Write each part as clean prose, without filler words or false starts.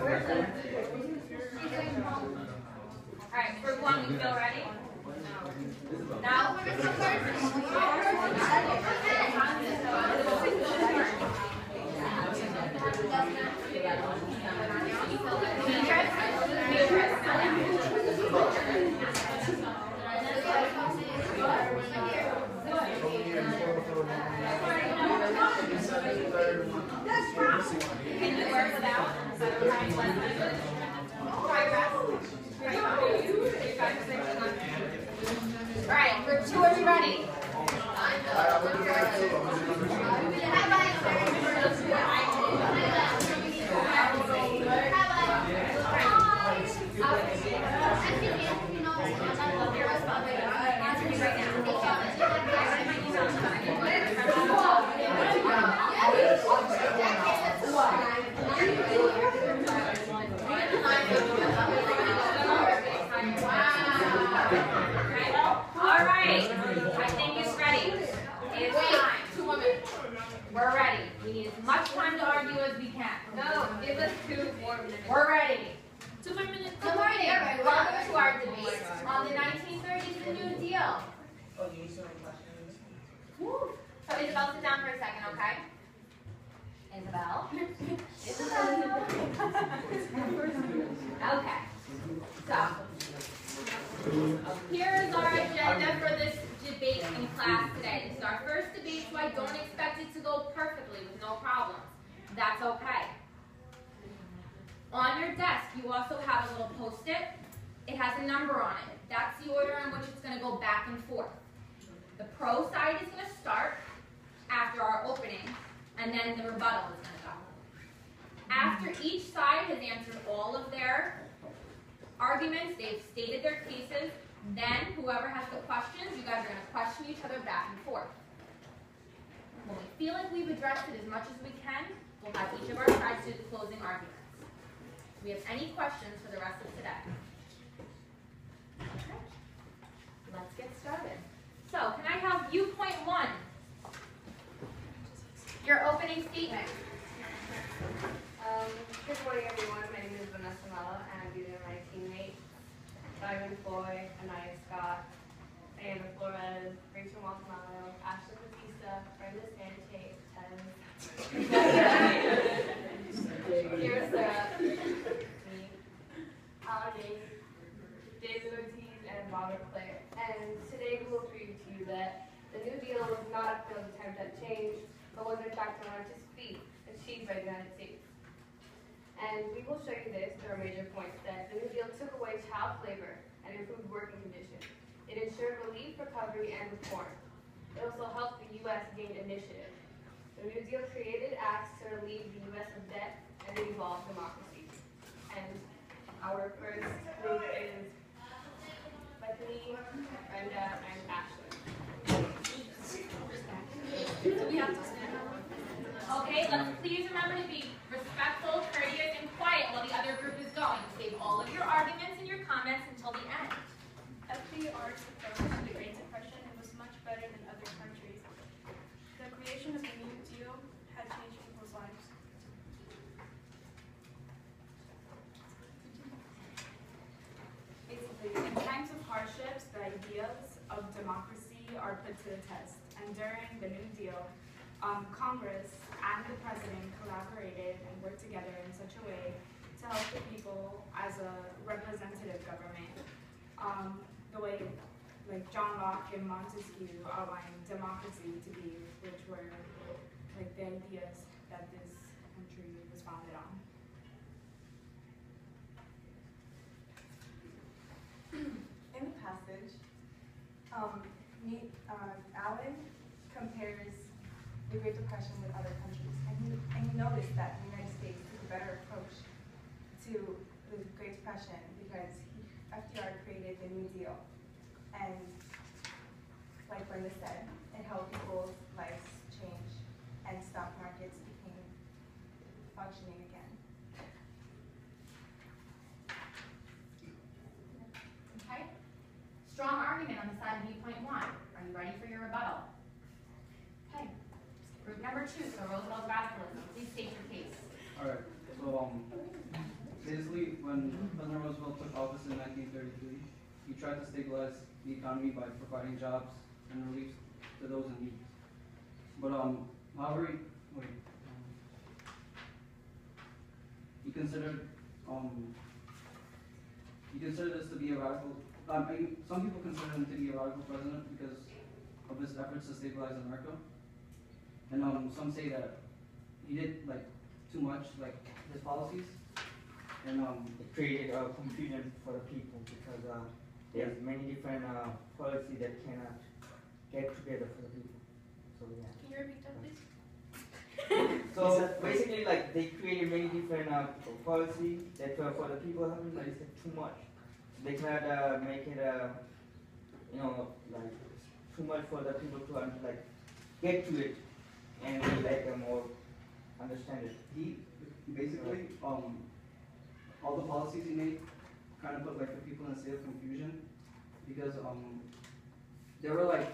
Alright, group one, you feel ready? Now, can you work without? Alright, group two, are you ready? Alright, I think it's ready. It's time. 2 more minutes. We're ready. We need as much time to argue as we can. No, give us 2 more minutes. We're ready. 2 more minutes. Good morning. Welcome to our debate on the 1930s and New Deal. So Isabel, sit down for a second, okay? Isabel? Okay. So, here is our agenda for this debate in class today. This is our first debate, so I don't expect it to go perfectly with no problems. That's okay. On your desk, you also have a little post-it. It has a number on it. That's the order in which it's going to go back and forth. The pro side is going to start after our opening, and then the rebuttal is going to go. After each side has answered all of their arguments, they've stated their cases, then whoever has the questions, you guys are going to question each other back and forth. When we feel like we've addressed it as much as we can, we'll have each of our sides do the closing arguments. Do we have any questions for the rest of today? Okay. Let's get started. So, can I have viewpoint 1? Your opening statement. Good morning, everyone. My name is Vanessa Mello, and these are my teammates: Diamond Floyd, Anaya Scott, Diana Flores, Rachel Montemano, Ashley Batista, Brenda Sanchez, Kira Sarah, me, Alan Yates, David Ortiz, and Robert Clare. And today we will prove to you that the New Deal was not a failed attempt at change, but was in fact a largest feat achieved by the United States. And we will show you this through our major points: that the New Deal took away child labor and improved working conditions. It ensured relief, recovery, and reform. It also helped the U.S. gain initiative. The New Deal created acts to relieve the U.S. of debt and evolve democracy. And our first group is Bethany, Brenda, and Ashley. Do we have to stand up? Okay, let's please remember to be respectful, courteous, and quiet while the other group is going. Save all of your arguments and your comments until the end. FDR's approach to the Great Depression was much better than other countries. The creation of the New Deal had changed people's lives. Basically, in times of hardships, the ideas of democracy are put to the test. And during the New Deal, Congress and the President collaborated and worked together in such a way to help the people as a representative government. The way, like John Locke and Montesquieu outlined democracy to be, which were like the ideas that this country was founded on. In the passage, Alan compares the Great Depression with other countries, and he noticed that the United States took a better approach to the Great Depression because FDR created the New Deal, and like Brenda said, it helped people's lives change, and stock markets became functioning again. Okay? Strong argument on the side of viewpoint 1. Are you ready for your rebuttal? Okay. Group number 2, so Roosevelt radicalism. Please state your case. All right. So basically, when President Roosevelt took office in 1933, he tried to stabilize the economy by providing jobs and relief to those in need. But however, he considered this to be a radical. Some people consider him to be a radical president because of his efforts to stabilize America, and some say that he did like too much, like his policies, and It created confusion for the people because there's many different policies that cannot get together for the people. So yeah. Can you repeat that, please? So basically, like they created many different policies that for the people having like too much. They cannot make it like too much for the people to like get to it and be like more understand it. he basically all the policies he made kind of put like the people in a state of confusion because there were like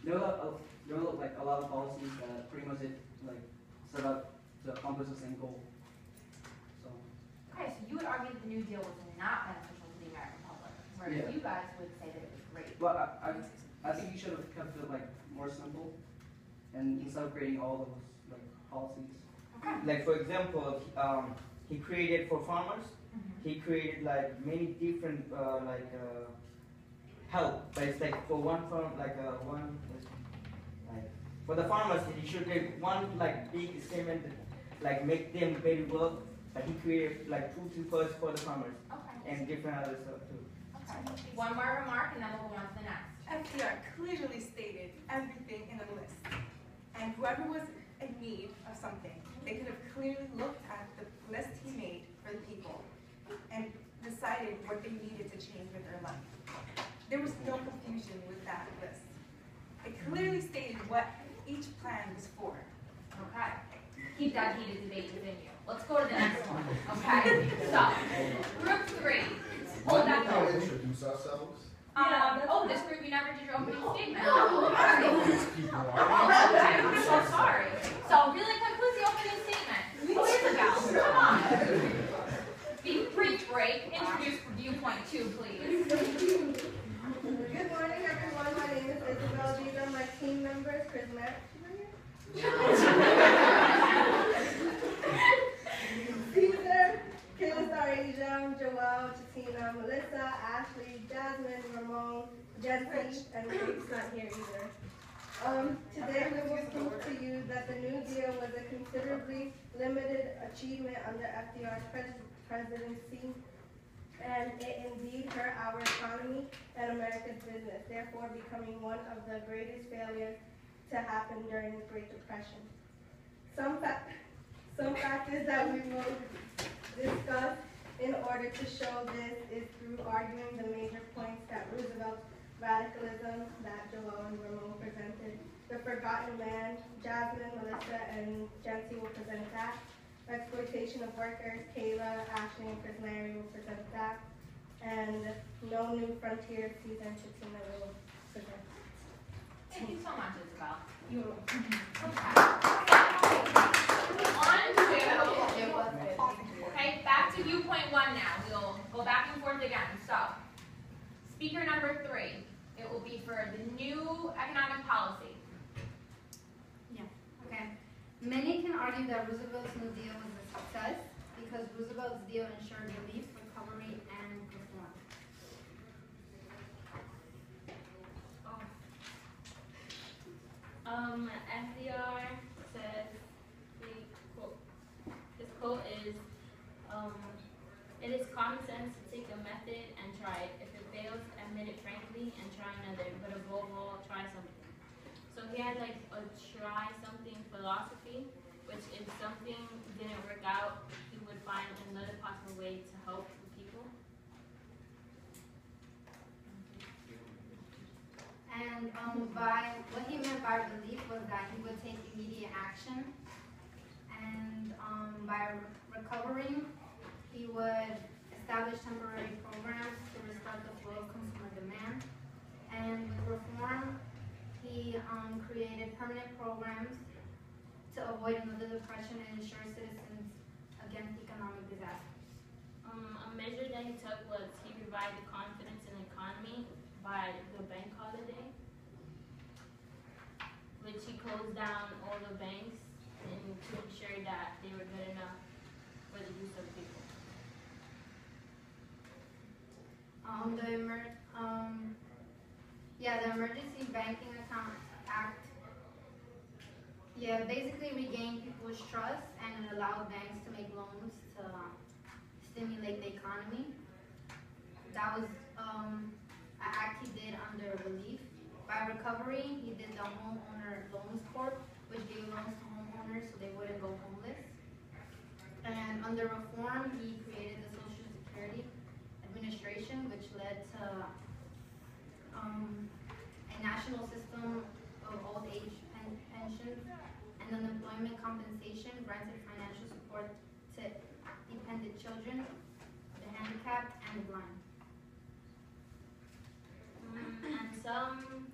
a lot of policies that pretty much like set up to accomplish the same goal. So Okay, so you would argue that the New Deal was not beneficial to the American public, whereas Yeah. you guys would say that it was great. but I think he should have kept it like more simple and instead of creating all those like policies. Like for example, he created for farmers. He created like many different help. But it's like for one farm, like for the farmers, he should get one like big statement, like make them very well. But he created like two first for the farmers Okay. and different other stuff too. Okay. One more remark and then we'll go on to the next. FDR clearly stated everything in a list. And whoever was in need of something, they could have clearly looked at the list he made for the people and decided what they needed to change with their life. There was no confusion with that list. It clearly stated what each plan was for. Okay. Keep that heated debate within you. Let's go to the next one. Okay. So, group 3. Hold that Can we thought. introduce ourselves? Oh, this group, you never did your opening statement. People Okay, I'm so sorry. So, really quick, who's the opening statement? Oh, Isabel, come on. Brief break. Introduce viewpoint 2, please. Good morning, everyone. My name is Isabel. These are my team members, Chris Mack. Caesar, Kilisar, Asia, Joelle, Chatina, Melissa, Ashley, Jasmine, Ramon, Jesse, and Rick's not here either. Today we will prove to you that the New Deal was a considerably limited achievement under FDR's presidency, and it indeed hurt our economy and America's business, therefore becoming one of the greatest failures to happen during the Great Depression. Some factors that we will discuss in order to show this is through arguing the major points that Roosevelt's radicalism that Joelle and Ramon presented, the forgotten land, Jasmine, Melissa, and Jency will present that, exploitation of workers, Kayla, Ashley, and Chris Mary will present that, and No New Frontiers, Caesar and Chatina will present that. Thank you so much, Isabel. You're welcome. Okay, back to viewpoint 1 now. We'll go back and forth again. So, speaker number 3. It will be for the new economic policy. Okay. Many can argue that Roosevelt's New Deal was a success because Roosevelt's deal ensured relief, recovery, and reform. FDR says, his quote is, it is common sense to take a method and try it. If it fails, admit it frankly and try another, but above all, try something. So he had like a try something philosophy, which if something didn't work out, he would find another possible way to help the people. And by what he meant by relief was that he would take immediate action, and by recovering, he would establish temporary programs to restart the flow of consumer demand. And with reform, he created permanent programs to avoid another depression and ensure citizens against economic disasters. measure that he took was he revived the confidence in the economy by the bank holiday, which he closed down all the banks and to ensure that they were good enough for the use of people. The Emergency Banking Account Act, basically regained people's trust and it allowed banks to make loans to stimulate the economy. That was an act he did under relief. By recovery, he did the Homeowner Loans Corp, which gave loans to homeowners so they wouldn't go homeless. And under reform, he created the Social Security Administration, which led to a national system of old age pensions and unemployment compensation, granted financial support to dependent children, the handicapped, and the blind. And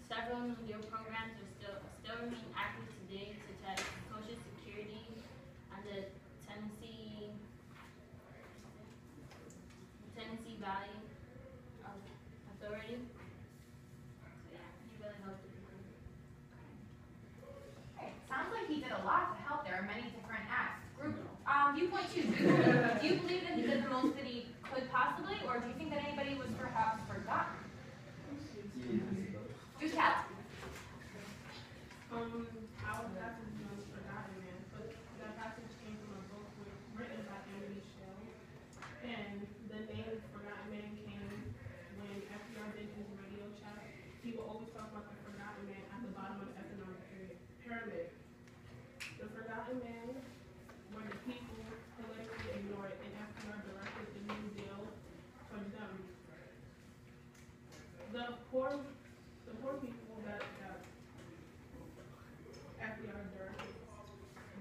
several New Deal programs are still remain active today, such as Social Security and the Tennessee Valley Authority. So yeah, he really helped the people. Okay, sounds like he did a lot to help. There are many different acts. Group viewpoint 2. Do you believe that he did the most that he could possibly, or do you think that anybody was perhaps forgotten? Do tell. Our passage was Forgotten Man, but that passage came from a book written by Emily Shell, and the name Forgotten Man came when FDR did his radio chat. He would always talk about the Forgotten Man at the bottom of the economic pyramid. The Forgotten Man were the people politically ignored, and FDR directed the New Deal towards them. The poor people that FDR directed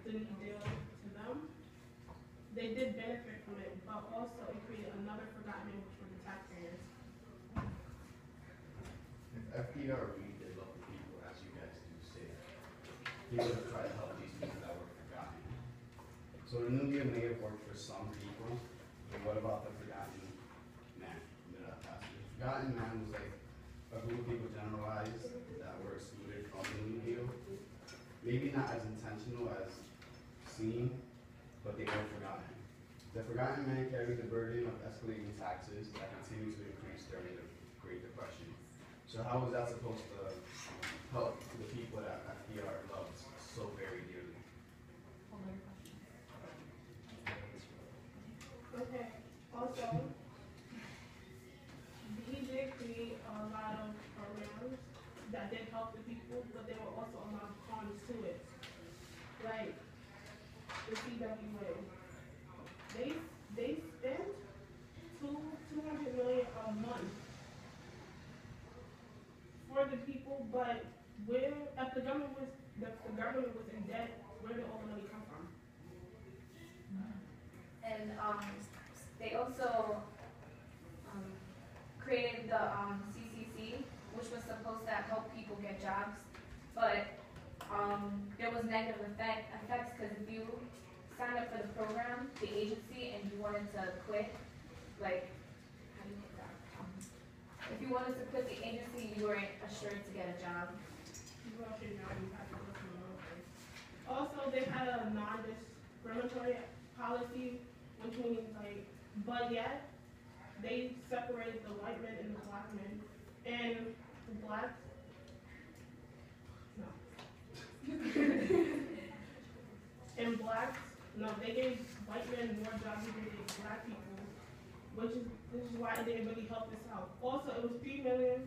the New Deal to them, they did benefit from it, but also it created another forgotten man, which were the taxpayers. If FDR really did love the people, as you guys do say, he would have tried to help these people that were forgotten. So the New Deal may have worked for some people, but what about the Forgotten Man? Forgotten Man was like a group of people generalized that were excluded from the New Deal. Maybe not as intentional as seen, but they were forgotten. The Forgotten Man carried the burden of escalating taxes that continued to increase during the Great Depression. So how was that supposed to help the people that FDR loved so very dearly? Okay, also, he did create a lot of programs that did help the people, but there were also a lot of cons to it. Like the CWA. They spent $200 million a month for the people, but if the government was in debt, where did all the money come from? And they also created the CCC, which was supposed to help people get jobs, but there was negative effects because if you signed up for the program, the agency, and you wanted to quit, like, how do you make that? If you wanted to quit the agency, you weren't assured to get a job. Also, they had a non-discriminatory policy, which means but yet they separated the white men and the black men, and the blacks. And blacks, they gave white men more jobs than they did black people, this is why they didn't really help this out. Also, it was 3 million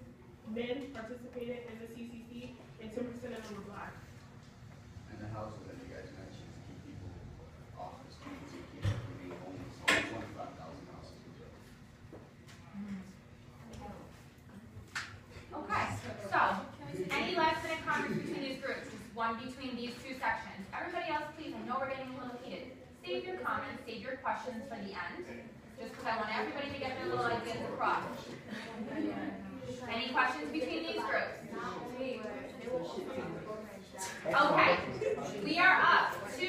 men participated in the CCC, and 10% of them were black. And the houses that you guys mentioned to keep people off the streets and keep them from being homeless, only 25,000 houses were built. Okay, so any last minute comments between these groups? Just one between these two sections. Everybody else, please, I know we're getting a little heated. Save your comments, save your questions for the end, just because I want everybody to get their little ideas across. Any questions between these groups? Okay, we are up to